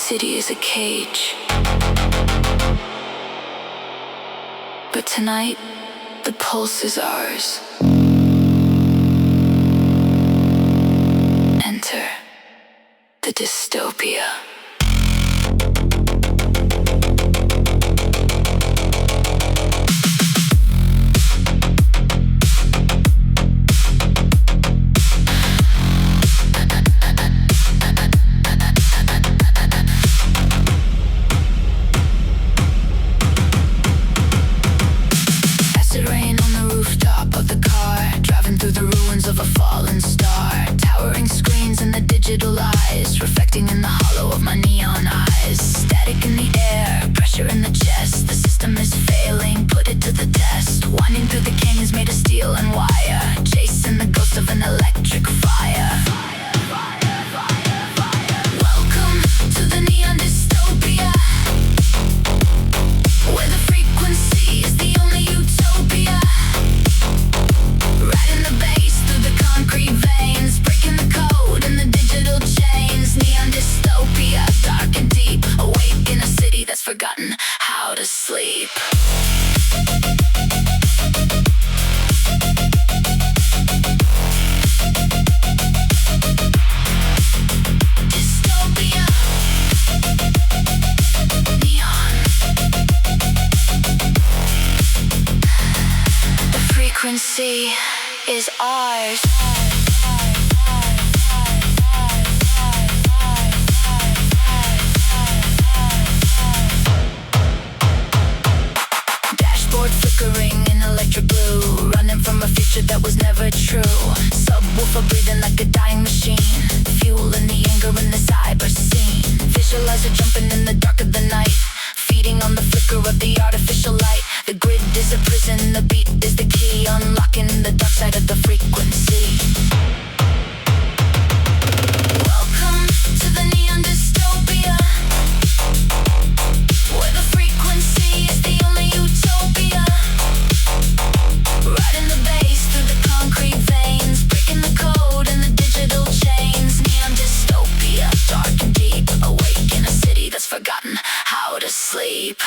city is a cage. But tonight, the pulse is ours. Enter the dystopia. Of a fallen star, towering screens in the digital eyes, reflecting in the hollow of my neon eyes. Static in the air, pressure in the chest. The system is failing, put it to the test. Winding through the canyons made of steel and wire, chasing the ghost of an electric fire. Welcome to the neon dystopia, where the frequency is the only utopia. Riding the bass through the concrete veins, breaking the code in the digital chains. Neon dystopia, dark and deep, awake in a city that's forgotten how to sleep. Dystopia, neon. The frequency is ours. Dashboard flickering in electric blue, running from a future that was never true. Subwoofer breathing like a dying machine, fueling the anger in the cyber scene. Visualizer jumping in the dark of the night, feeding on the flicker of the artificial light. The grid is a prison, the beat is the key, unlocking the dark side of the frequency. Welcome to the neon dystopia, where the frequency is the only utopia. Riding the bass through the concrete veins, breaking the code in the digital chains. Neon dystopia, dark and deep, awake in a city that's forgotten how to sleep.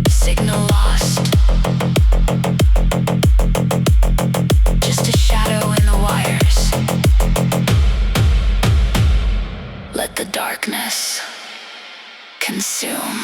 Signal lost, just a shadow in the wires. Let the darkness consume.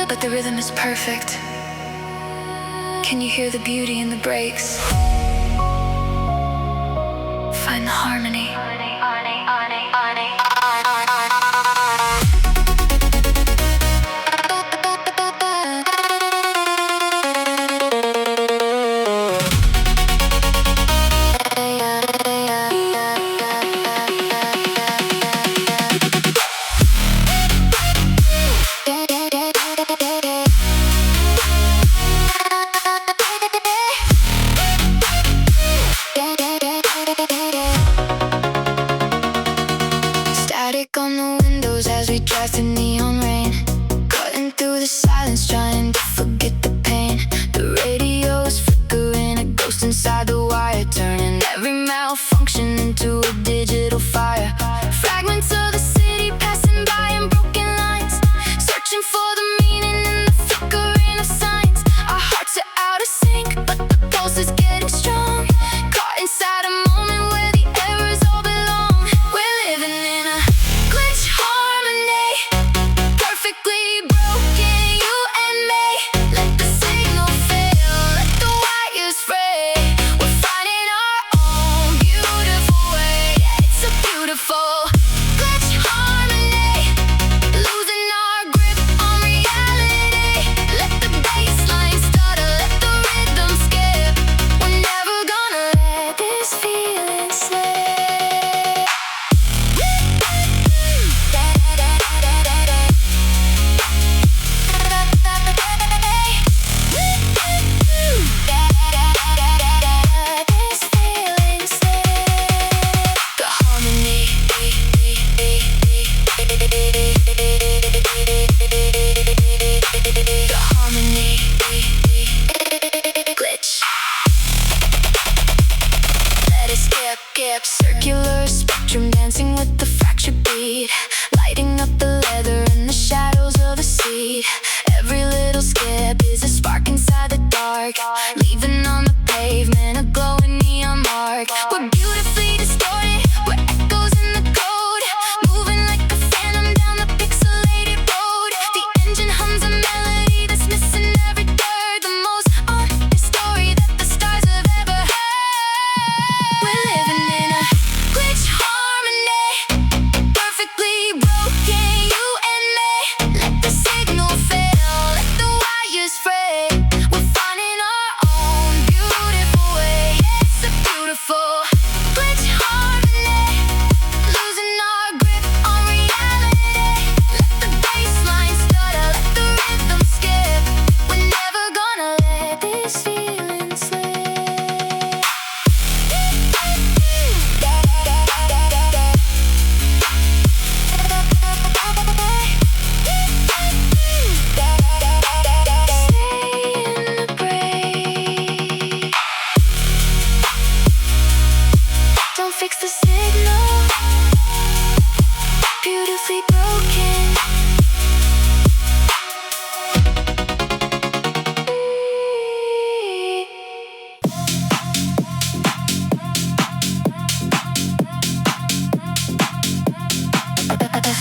But the rhythm is perfect. Can you hear the beauty in the breaks? Find the harmony. Static on the windows as we drive through neon rain, cutting through the silence, trying to forget the pain. The radio is flickering, a ghost inside the wire, turning every malfunction into a digital fire. Fragments of the city passing by in broken lines, searching for the meaning in the flickering of signs. Our hearts are out of sync, but the pulse is getting strong, caught inside a moment where the errors all belong. We're living in a glitch harmony. with the fractured beat, lighting up the leather in the shadows of a seat. Every little skip is a spark inside the dark, leaving on the pavement a glowing neon mark. We're beautifully distorted, we're echoes in the code, moving like a phantom down the pixelated road. The engine hums a melody that's missing every third, the most honest story that the stars have ever heard. We're living in a glitch harmony, perfectly broken, you and me. Let the signal fail, let the wires fray. We're finding our own beautiful way. It's a beautiful glitch harmony, losing our grip on reality. Let the bassline stutter, let the rhythm skip. We're never gonna let this feeling slip. Don't fix the signal, beautifully broken.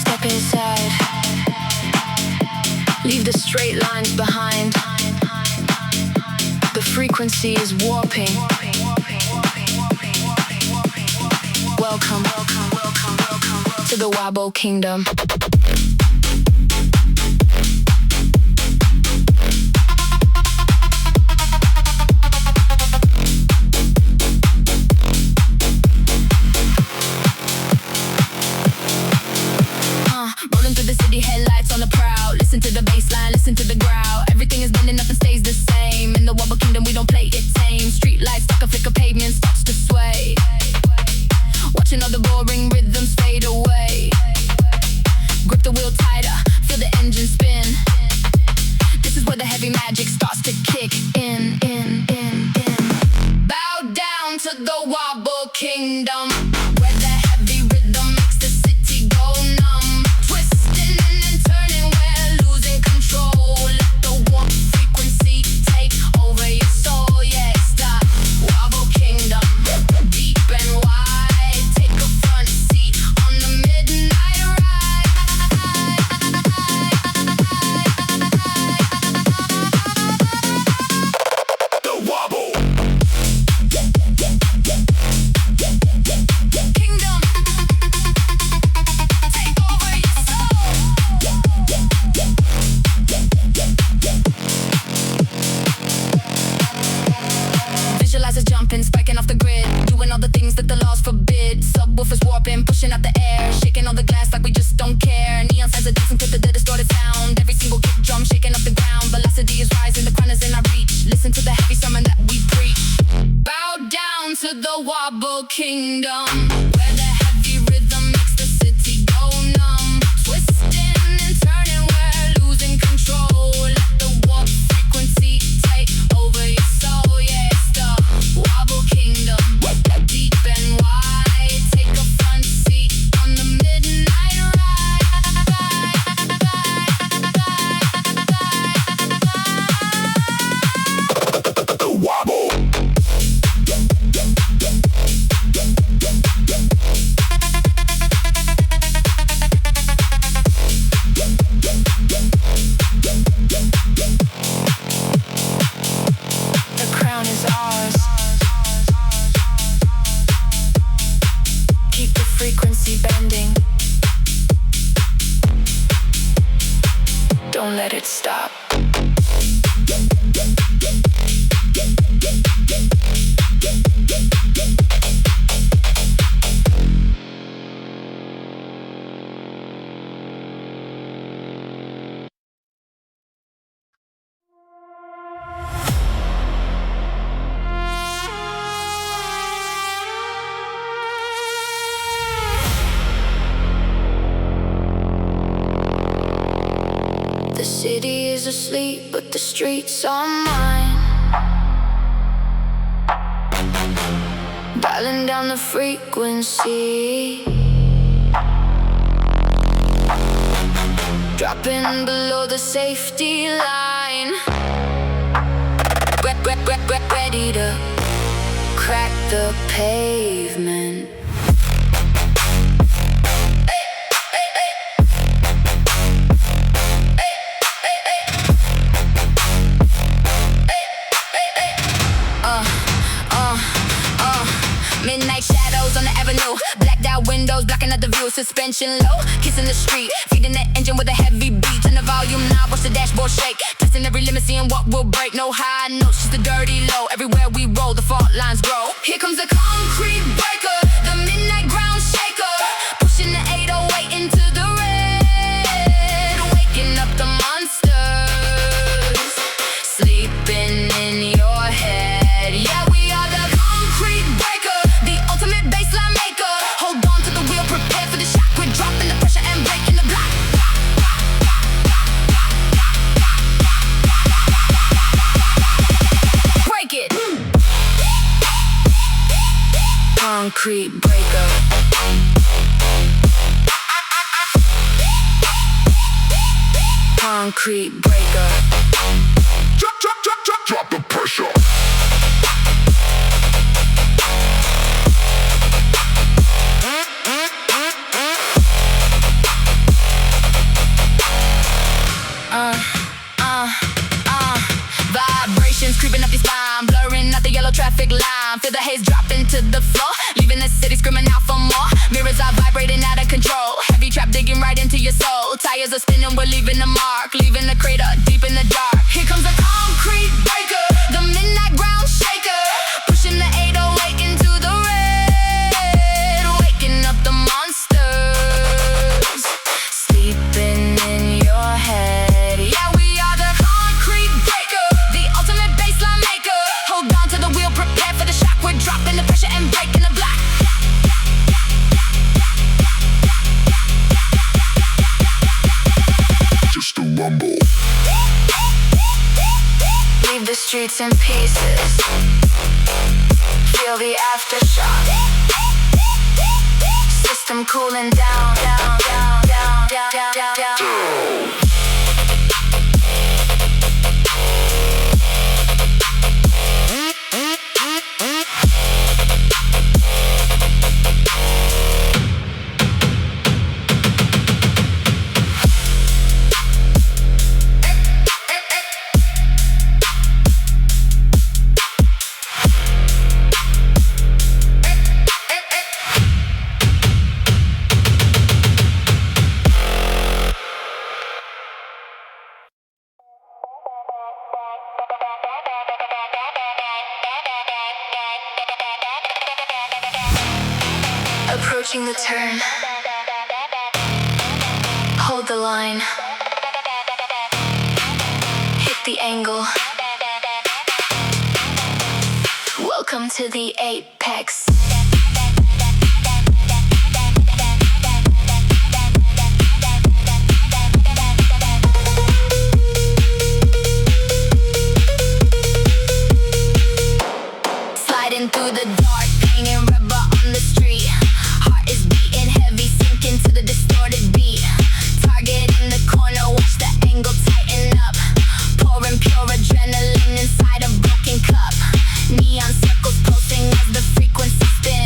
Step inside, leave the straight lines behind. The frequency is warping. Welcome to the Wobble Kingdom. Rolling through the city, headlights on the prowl. Listen to the bass line, listen to the growl. Everything is bending up and stays the same. In the Wobble Kingdom, we don't play it tame. Street lights, stuck a flicker, pavement starts to sway. Watching all the boring rhythms fade away. Grip the wheel tighter, feel the engine spin. This is where the heavy magic starts to kick in. Bow down to the Wobble Kingdom, where the heavy rhythm makes the city go numb. Twisting and turning, we're losing control. Let the warp frequency take over your soul. Yeah, it's the Wobble Kingdom, deep and wide. Take a front seat on the midnight ride. The Wobble Kingdom, take over your soul. Visualize us jumping, spiking off the grid, doing all the things that the laws forbid. Subwoofers warping, pushing out the air, shaking all the glass like we just don't care. Neon signs are dancing to the distorted sound. Every single kick drum shaking up the ground. Velocity is rising, the crown is in our reach. Listen to the heavy sermon that we preach. Bow down to the Wobble Kingdom, where the heavy rhythm makes the city go numb. Twisting and turning, we're losing control. Let the warp frequency take over your soul. Yeah, it's the Wobble Kingdom, deep and wide. Take a front seat on the midnight ride. The Wobble. The crown is ours. Keep the frequency bending. Don't let it stop. The city is asleep, but the streets are mine. Dialing down the frequency. dropping below the safety line. Ready to crack the pavement. Midnight shadows on the avenue, blacked out windows blocking out the view. Suspension low, kissing the street, feeding the engine with a heavy beat. Turn the volume now, watch the dashboard shake. Testing every limit, seeing what will break. No high notes, just a dirty low. Everywhere we roll, the fault lines grow. Here comes the concrete breaker, the midnight ground shaker, pushing the 808 into the red, waking up the monsters sleeping in your head. Yeah, we are the concrete breaker, the ultimate baseline maker. Hold on to the wheel, prepare for the shock. We're dropping the pressure and breaking the block. Break it. Concrete breaker. Concrete breaker. Drop the pressure. Vibrations creeping up your spine, blurring out the yellow traffic line. Feel the haze dropping to the floor, leaving the city screaming out for more. Mirrors are vibrating out of control, heavy trap digging right into your soul. Tires are spinning, we're leaving a mark, leaving the crater deep in the dark. Here comes the concrete breaker, the midnight ground shaker, pushing the 808 into the red, waking up the monsters sleeping in your head. Yeah, we are the concrete breaker, the ultimate baseline maker. Hold on to the wheel, prepare for the shock. We're dropping the pressure and breaking the block. Just a rumble. Leave the streets in pieces, feel the aftershock. System cooling down, down, down, down, down, down, down, down. Approaching the turn, hold the line, hit the angle. Welcome to the apex. Sliding through the dark, hanging rubber on the street. Heart is beating heavy, sinking to the distorted beat. Target in the corner, watch the angle tighten up. Pouring pure adrenaline inside a broken cup. Neon circles pulsing as the frequency spins.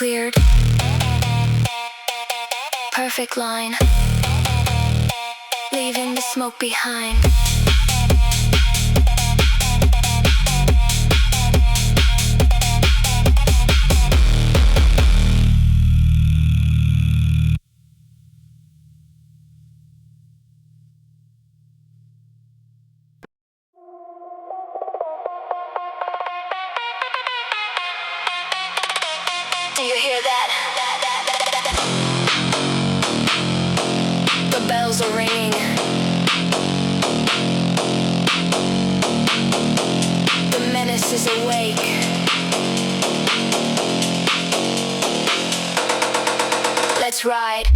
cleared. Perfect line, leaving the smoke behind. Do you hear that? The bells are ringing. The menace is awake. Let's ride.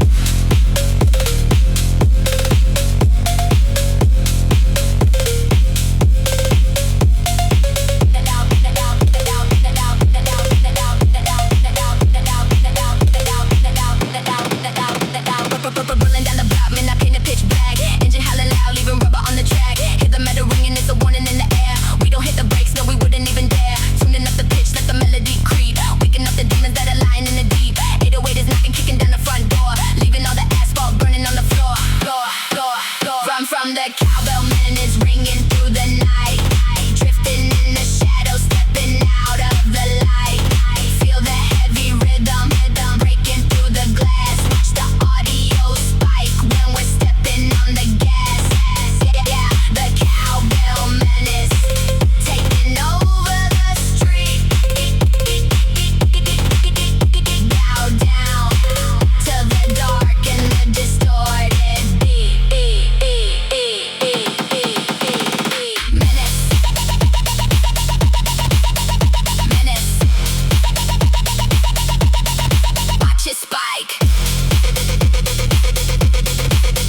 Rolling down the block, man, I paint a pitch black. Engine howling loud, leaving rubber on the track. Hit the metal ringing, it's a warning in the air. We don't hit the brakes, no, we wouldn't even dare. Tuning up the pitch, let the melody creep. Waking up the demons that are lying in the deep. 808 is knocking, kicking down the front door, leaving all the asphalt burning on the floor. Run from the cowbell menace, ringing through the night. Drifting in the shadows, stepping out of the light. Feel the heavy rhythm breaking through the glass. Watch the audio spike when we're stepping on the gas. Yeah, the cowbell menace taking over the street. Bow down to the dark and the distorted beat. Menace. Menace. Watch it spike.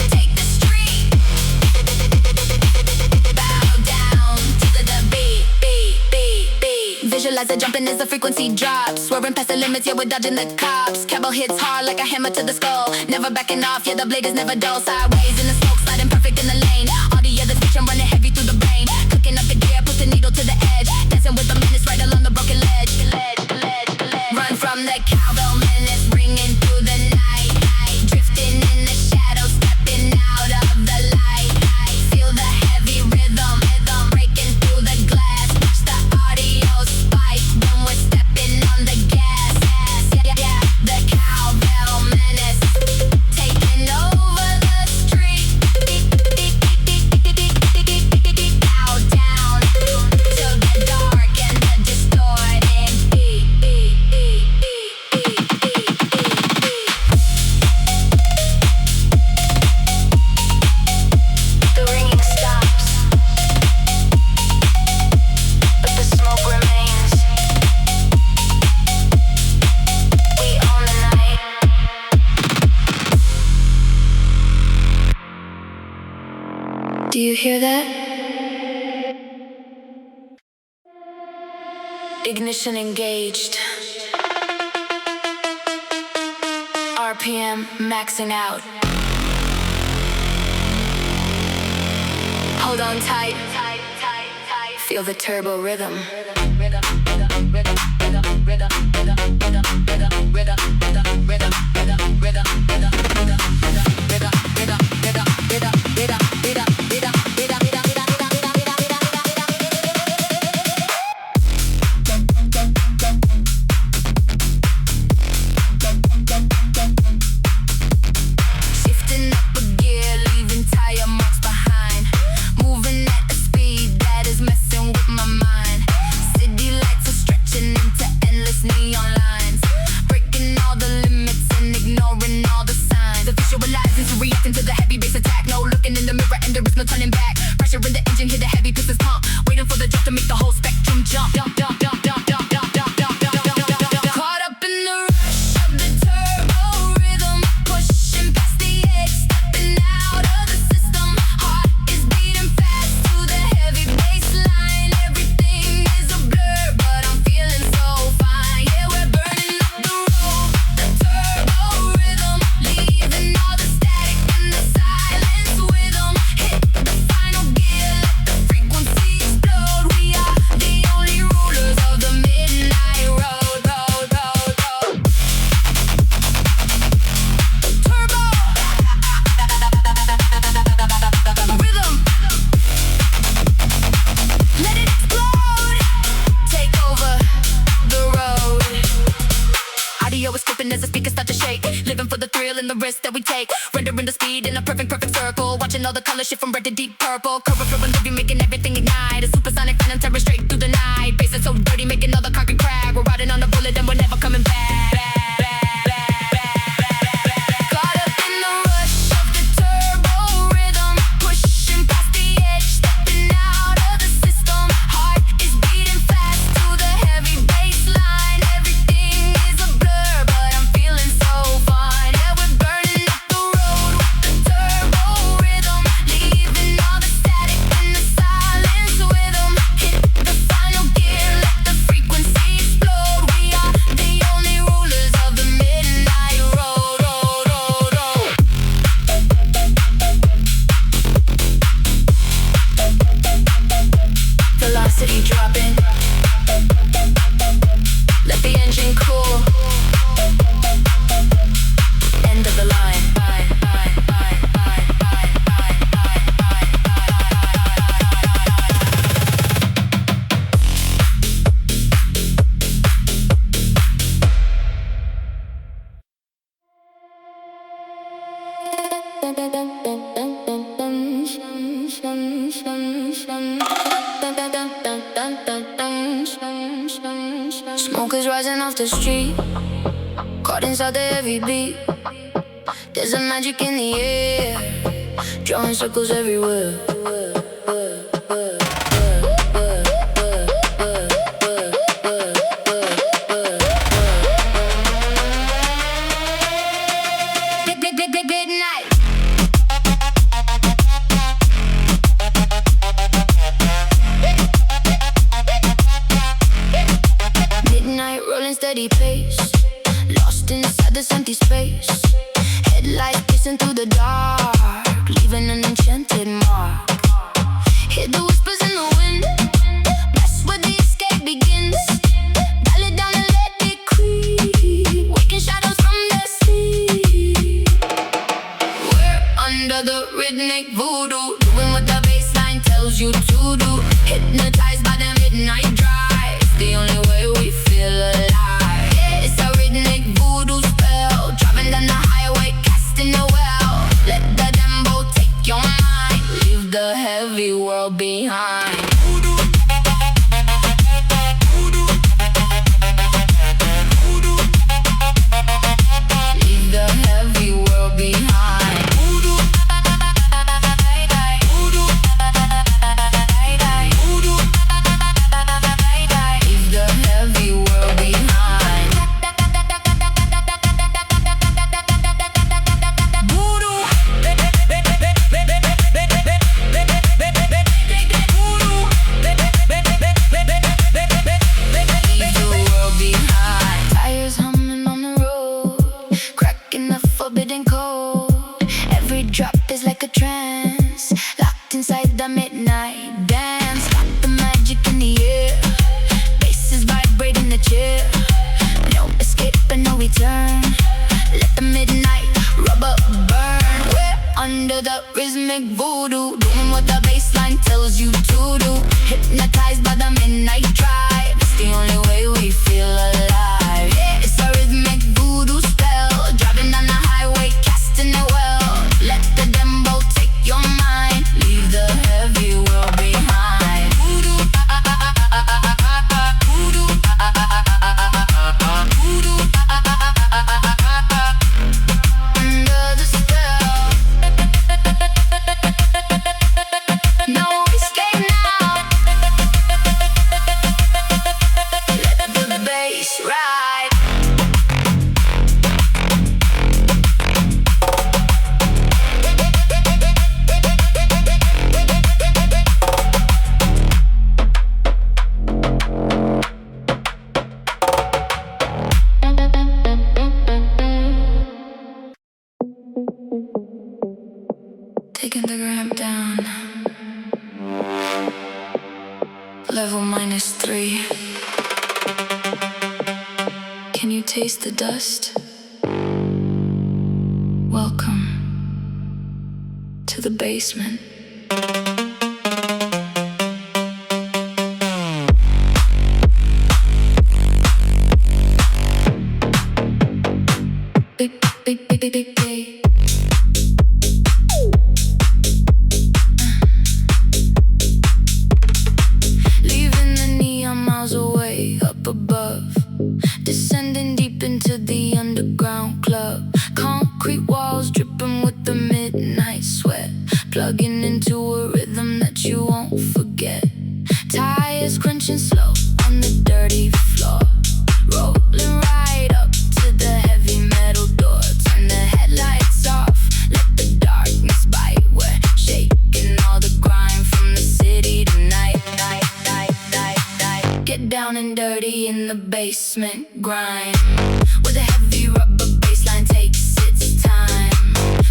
Take the street. Bow down to the beat. Visualize the jumping as the frequency drops. Swerving past the limits, yeah, we're dodging the cops. Cowbell hits hard like a hammer to the skull. Never backing off, yeah, the blade is never dull. Sideways in the smoke, sliding perfect in the lane. All the other switch, I'm running heavy through the brain. Cooking up the gear, put the needle to the edge. Dancing with the menace right along the broken ledge. Run from the cowbell menace, ringing through the night. Drifting in the shadows, stepping out of the light. Feel the heavy rhythm breaking through the glass. Watch the audio spike when we're stepping on the gas. Yeah, the cowbell menace taking over the street. Bow down to the dark and the distorted beat. The ringing stops, but the smoke remains. We own the night. Do you hear that? Ignition engaged. RPM maxing out. Hold on tight. Feel the turbo rhythm. Shifting up a gear, leaving tire marks behind. Moving at a speed that is messing with my mind. City lights are stretching into endless neon lines. radio is flipping as the speakers start to shake. Living for the thrill and the risk that we take. Rendering the speed in a perfect circle. Watching all the colors shift from red to deep purple. Curve through and live, you making everything ignite. A supersonic phantom terror straight through the night. Faces so dirty, making all the concrete crack. We're riding on a bullet and we're never coming back. Caught up in the rush of the turbo rhythm. Pushing past the edge, stepping out of the system. Heart is beating fast to the heavy bass line. Everything is a blur, but I'm feeling so fine. Yeah, we're burning up the road with the turbo rhythm. Leaving all the static and the silence with them. Hit the final gear, let the frequency explode. We are the only rulers of the midnight road, road, road, road. Velocity dropping. Let the engine cool. End of the line. Smoke is rising off the street, caught inside the heavy beat. There's a magic in the air, drawing circles everywhere. Midnight. Midnight, rolling steady pace, lost inside this empty space. Headlights piercing through the dark, leaving an enchanted mark. Hear the whispers in the wind, that's where the escape begins. Dial it down and let it creep, waking shadows from their sleep. We're under the rhythmic voodoo, doing what the bassline tells you to do. Hypnotized by the midnight drive, it's the only way we feel alive. Yeah, it's a rhythmic voodoo spell, driving down the highway, casting a well. Let the dembo take your mind, leave the heavy world behind. Leave the heavy world behind. Leave the heavy world behind. Leave the world behind. Tires humming on the road, cracking the forbidden code. Every drop is like a trance, locked inside the midnight dance. Got the magic in the air, bass is vibrating the chair. No escape and no return, let the midnight rubber burn. We're under the rhythmic voodoo, doing what the bassline tells you to do. Hypnotized by the midnight drive, it's the only way we feel alive. Yeah, it's a rhythmic voodoo spell, driving down the highway, casting a well. Let the dembo take your mind, leave the heavy world behind. Voodoo, voodoo, voodoo, under the spell. No escape now. Let the bass ride. Taking the Grime down. Level -3. Can you taste the dust? Welcome to the basement. Leaving the neon miles away up above, descending deep into the underground club. Concrete walls dripping with the midnight sweat, plugging into a rhythm that you won't forget. Tires crunching slow on the dirty floor, rolling right up to the heavy metal door. Turn the headlights off, let the darkness bite. We're shaking all the grime from the city tonight. Get down and dirty in the basement grind, where the heavy rubber bassline takes its time.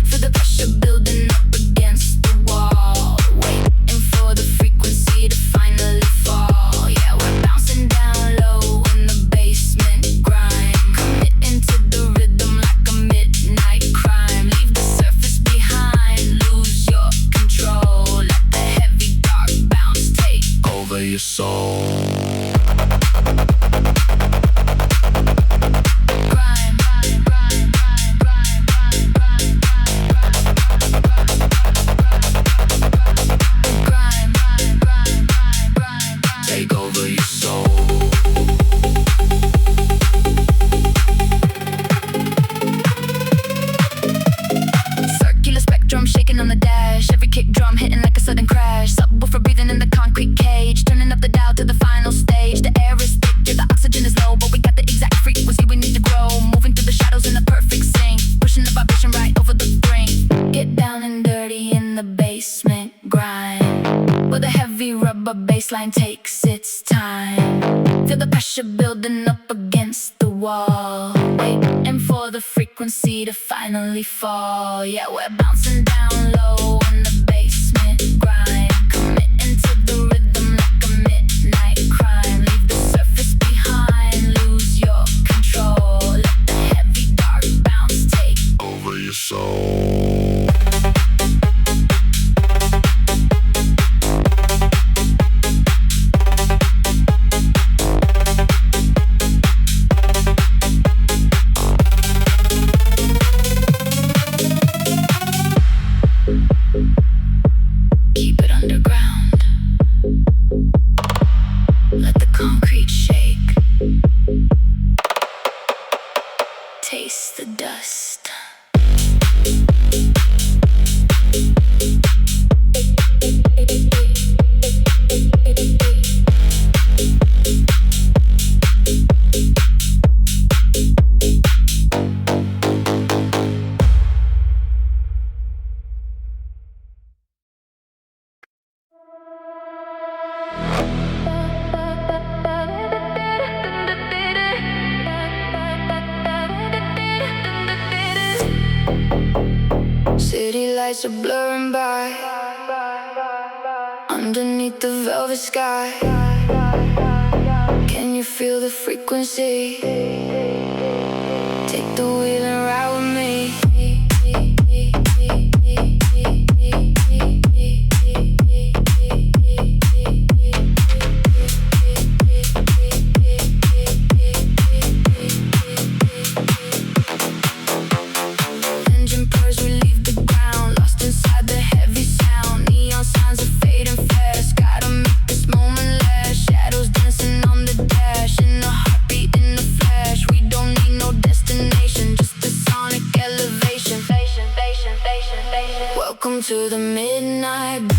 Feel the pressure building up against the wall, waiting for the frequency to finally fall. Yeah, we're bouncing down low in the basement grind, committing to the rhythm like a midnight crime. Leave the surface behind, lose your control. Let the heavy dark bounce take Over your soul. Take over your soul. Circular spectrum shaking on the dash, every kick drum hitting like a sudden crash. Subwoofer breathing in the concrete cage, turning up the dial to the final stage. The air is thick, yeah, the oxygen is low, but we got the exact frequency we need to grow. Moving through the shadows in the perfect sync, pushing the vibration right over the brink. Get down and dirty in the basement grind, where the heavy rubber bassline takes its time. Feel the pressure building up against the wall, waiting for the frequency to finally fall. Yeah, we're bouncing down low in the basement grind, committing to the rhythm like a midnight crime. Leave the surface behind, lose your control. Let the heavy dark bounce take Over your soul. keep it underground. Let the concrete shake. Taste the dust. City lights are blurring by underneath the velvet sky. Can you feel the frequency? Take the wheel and ride with me. Engine purrs, we leave the ground, lost inside the heavy sound. Neon signs are fading fast, gotta make this moment last. Shadows dancing on the dash, in a heartbeat in the flash. We don't need no destination, just a sonic elevation. Welcome to the midnight.